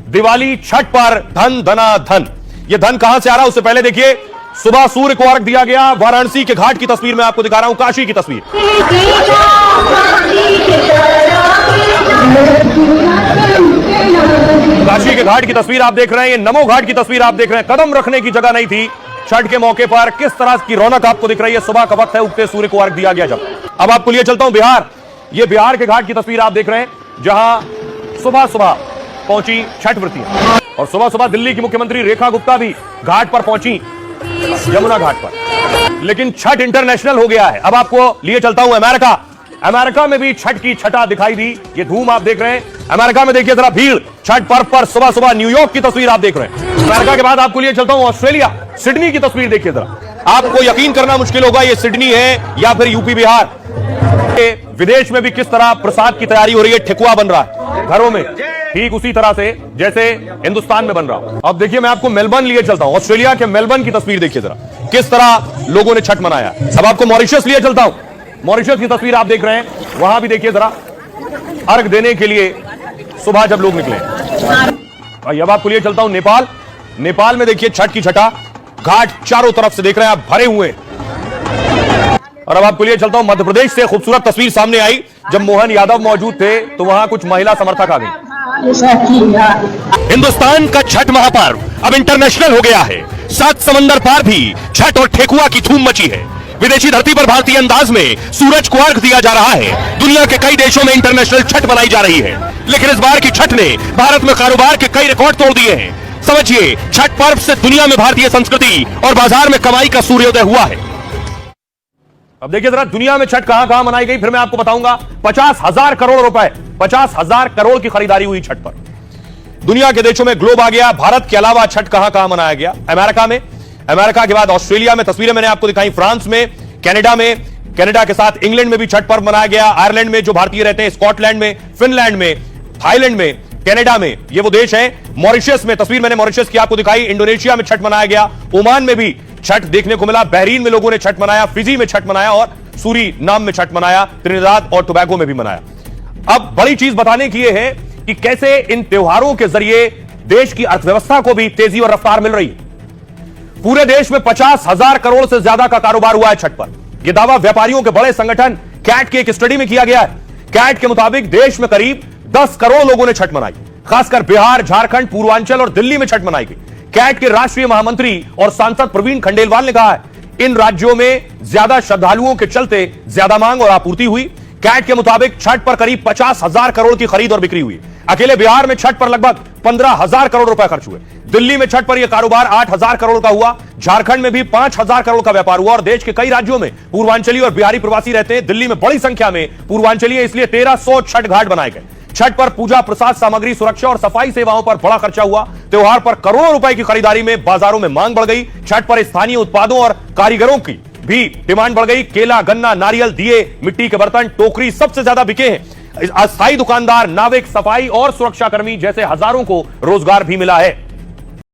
दिवाली छठ पर धन धना धन। ये धन कहां से आ रहा है उससे पहले देखिए, सुबह सूर्य को अर्घ दिया गया। वाराणसी के घाट की तस्वीर मैं आपको दिखा रहा हूं, काशी की तस्वीर। काशी के घाट की तस्वीर आप देख रहे हैं, ये नमो घाट की तस्वीर आप देख रहे हैं। कदम रखने की जगह नहीं थी छठ के मौके पर। किस तरह की रौनक आपको दिख रही है। सुबह का वक्त है, उगते सूर्य को अर्घ दिया गया जब। अब आपको लिए चलता हूं बिहार। ये बिहार के घाट की तस्वीर आप देख रहे हैं, जहां सुबह सुबह पहुंची छठ व्रतियां। और सुबह सुबह दिल्ली की मुख्यमंत्री रेखा गुप्ता भी घाट पर पहुंची, यमुना घाट पर। लेकिन छठ इंटरनेशनल हो गया है। अब आपको लिए चलता हूं अमेरिका। अमेरिका में भी छठ की छठा दिखाई दी। ये धूम आप देख रहे हैं। अमेरिका में देखिए जरा भीड़ छठ पर्व पर। सुबह सुबह न्यूयॉर्क की तस्वीर आप देख रहे हैं। अमेरिका के बाद आपको लिए चलता हूं ऑस्ट्रेलिया, सिडनी की तस्वीर देखिए जरा। आपको यकीन करना मुश्किल होगा ये सिडनी है या फिर यूपी बिहार। विदेश में भी किस तरह प्रसाद की तैयारी हो रही है, ठेकुआ बन रहा है घरों में, ठीक उसी तरह से जैसे हिंदुस्तान में बन रहा। अब देखिए मैं आपको मेलबर्न लिए चलता हूं, ऑस्ट्रेलिया के मेलबर्न की तस्वीर देखिए जरा, किस तरह लोगों ने छठ मनाया। अब आपको मॉरिशस लिए चलता हूं, मॉरिशस की तस्वीर आप देख रहे हैं। वहां भी देखिए जरा अर्घ देने के लिए सुबह जब लोग निकले। अब आपको लिए चलता हूं नेपाल। नेपाल में देखिए छठ की छठा, घाट चारों तरफ से देख रहे हैं आप भरे हुए। और अब आपको लिए चलता हूं मध्य प्रदेश से। खूबसूरत तस्वीर सामने आई जब मोहन यादव मौजूद थे, तो वहां कुछ महिला समर्थक आ गई। हिंदुस्तान का छठ महापर्व अब इंटरनेशनल हो गया है। 7 समंदर पार भी छठ और ठेकुआ की धूम मची है। विदेशी धरती पर भारतीय अंदाज में सूरज को अर्घ दिया जा रहा है। दुनिया के कई देशों में इंटरनेशनल छठ मनाई जा रही है, लेकिन इस बार की छठ ने भारत में कारोबार के कई रिकॉर्ड तोड़ दिए हैं। समझिए, छठ पर्व से दुनिया में भारतीय संस्कृति और बाजार में कमाई का सूर्योदय हुआ है। अब देखिए जरा दुनिया में छठ कहां कहां मनाई गई, फिर मैं आपको बताऊंगा। 50,000 करोड़ रुपए, 50,000 करोड़ की खरीदारी हुई छठ पर। दुनिया के देशों में ग्लोब आ गया। भारत के अलावा छठ कहां कहां मनाया गया, अमेरिका में, अमेरिका के बाद ऑस्ट्रेलिया में, तस्वीरें मैंने आपको दिखाई, फ्रांस में, कनाडा में, कनाडा के साथ इंग्लैंड में भी छठ पर्व मनाया गया। आयरलैंड में जो भारतीय रहते हैं, स्कॉटलैंड में, फिनलैंड में, थाईलैंड में, कनाडा में, ये वो देश है। मॉरिशस में, तस्वीर मैंने मॉरिशस की आपको दिखाई, इंडोनेशिया में छठ मनाया गया। ओमान में भी छठ देखने को मिला। बहरीन में लोगों ने छठ मनाया, फिजी में छठ मनाया और सूरीनाम में छठ मनाया, त्रिनिदाद और टोबैगो में भी मनाया। अब बड़ी चीज बताने की यह है कि कैसे इन त्योहारों के जरिए देश की अर्थव्यवस्था को भी तेजी और रफ्तार मिल रही है। पूरे देश में 50,000 करोड़ से ज्यादा का कारोबार हुआ है छठ पर। यह दावा व्यापारियों के बड़े संगठन कैट की एक स्टडी में किया गया है। कैट के मुताबिक देश में करीब 10 करोड़ लोगों ने छठ मनाई। खासकर बिहार, झारखंड, पूर्वांचल और दिल्ली में छठ मनाई गई। कैट के राष्ट्रीय महामंत्री और सांसद प्रवीण खंडेलवाल ने कहा है, इन राज्यों में ज्यादा श्रद्धालुओं के चलते ज्यादा मांग और आपूर्ति हुई। कैट के मुताबिक छठ पर करीब 50,000 करोड़ की खरीद और बिक्री हुई। अकेले बिहार में छठ पर लगभग 15,000 करोड़ रुपए खर्च हुए। दिल्ली में छठ पर यह कारोबार 8,000 करोड़ का हुआ। झारखंड में भी 5,000 करोड़ का व्यापार हुआ। और देश के कई राज्यों में पूर्वांचली और बिहारी प्रवासी रहते हैं। दिल्ली में बड़ी संख्या में पूर्वांचली, इसलिए 1300 छठ घाट बनाए गए। छठ पर पूजा, प्रसाद सामग्री, सुरक्षा और सफाई सेवाओं पर बड़ा खर्चा हुआ। त्योहार पर करोड़ों रुपए की खरीदारी में बाजारों में मांग बढ़ गई। छठ पर स्थानीय उत्पादों और कारीगरों की भी डिमांड बढ़ गई। केला, गन्ना, नारियल, दिए, मिट्टी के बर्तन, टोकरी सबसे ज्यादा बिके हैं। अस्थायी दुकानदार, नाविक, सफाई और सुरक्षा कर्मी जैसे हजारों को रोजगार भी मिला है।